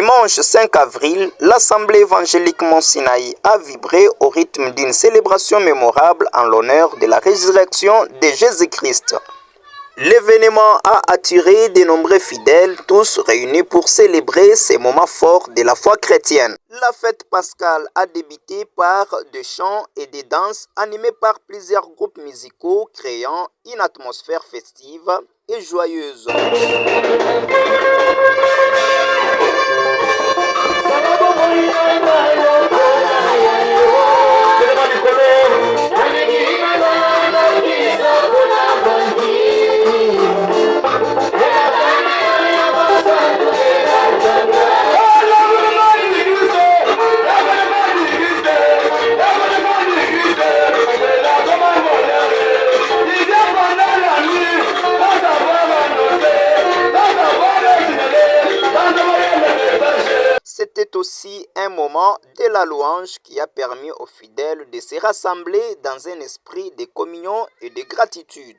Dimanche 5 avril, l'Assemblée évangélique Mont Sinaï a vibré au rythme d'une célébration mémorable en l'honneur de la résurrection de Jésus-Christ. L'événement a attiré de nombreux fidèles, tous réunis pour célébrer ces moments forts de la foi chrétienne. La fête pascale a débuté par des chants et des danses animés par plusieurs groupes musicaux, créant une atmosphère festive et joyeuse. C'était aussi un moment de la louange qui a permis aux fidèles de se rassembler dans un esprit de communion et de gratitude.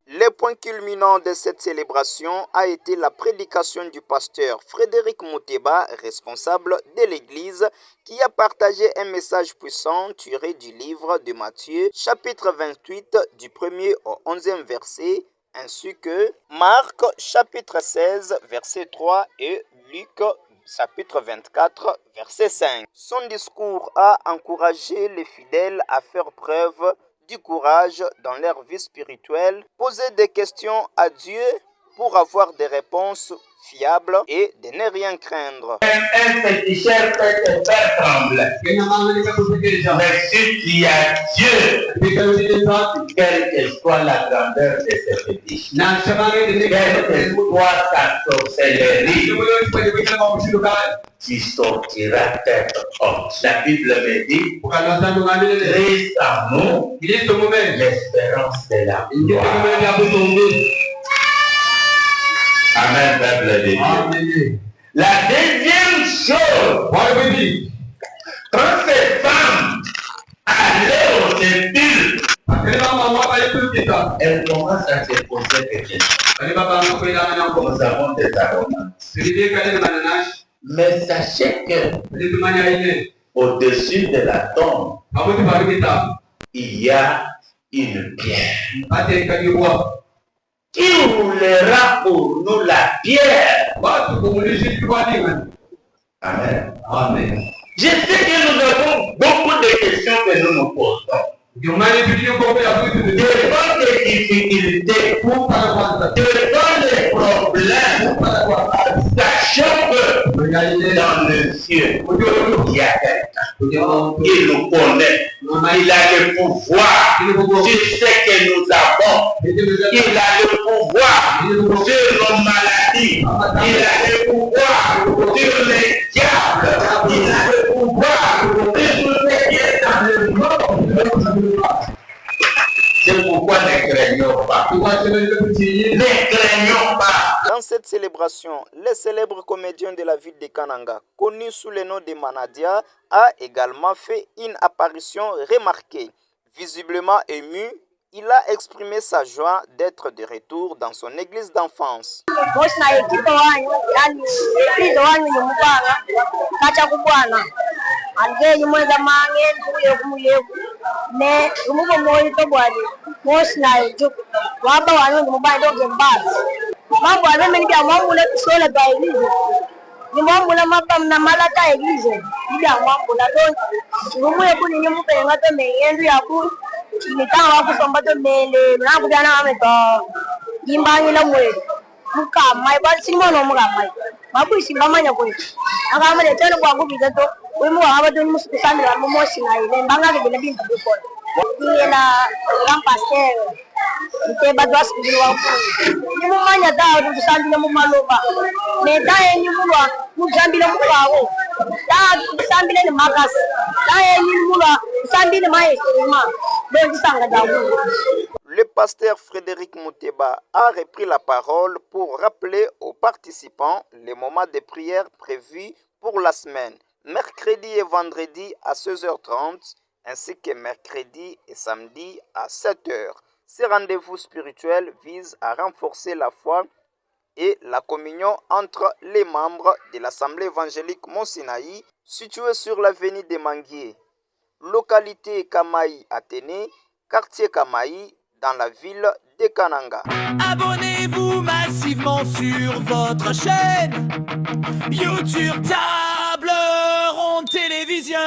Le point culminant de cette célébration a été la prédication du pasteur Frédéric Mouteba, responsable de l'Église, qui a partagé un message puissant tiré du livre de Matthieu, chapitre 28, du 1er au 11e verset, ainsi que Marc, chapitre 16, verset 3 et Luc, chapitre 24, verset 5. Son discours a encouragé les fidèles à faire preuve du courage dans leur vie spirituelle, poser des questions à Dieu pour avoir des réponses fiables et de ne rien craindre. Un féticheur peut te faire trembler. Mais si tu as Dieu, quelle que soit la grandeur de ce fétiche, quelle que soit ta sorcellerie, tu sortiras tête haute. La Bible me dit, Christ en nous, l'espérance de la gloire. Amen, peuple de Dieu. La deuxième chose, quand ces femmes allaient au sepulcre, elles commencent à se poser des questions. Nous avons des abondances. Mais sachez que au-dessus de la tombe, il y a une pierre. Qui roulera pour nous la pierre? Amen. Amen. Je sais que nous avons beaucoup de questions que nous nous posons. Devant des difficultés, devant des problèmes, sachant que dans le ciel, il y a quelqu'un qui nous connaît. Il a le pouvoir sur ce que nous avons. Il a le pouvoir sur nos maladies. Il a le pouvoir sur les diables. Il a le pouvoir sur tout ce qui est dans le monde. C'est pourquoi ne craignons pas. Ne craignons pas. Dans cette célébration, le célèbre comédien de la ville de Kananga, connu sous le nom de Manadia, a également fait une apparition remarquée. Visiblement ému, il a exprimé sa joie d'être de retour dans son église d'enfance. Le pasteur Frédéric Mouteba a repris la parole pour rappeler aux participants les moments de prière prévus pour la semaine, mercredi et vendredi à 16h30, ainsi que mercredi et samedi à 7h. Ces rendez-vous spirituels visent à renforcer la foi et la communion entre les membres de l'Assemblée évangélique Mont-Sinaï, située sur l'avenue des Manguiers, localité Kamaï Athénée, quartier Kamaï, dans la ville de Kananga. Abonnez-vous massivement sur votre chaîne YouTube Table Ronde Télévision.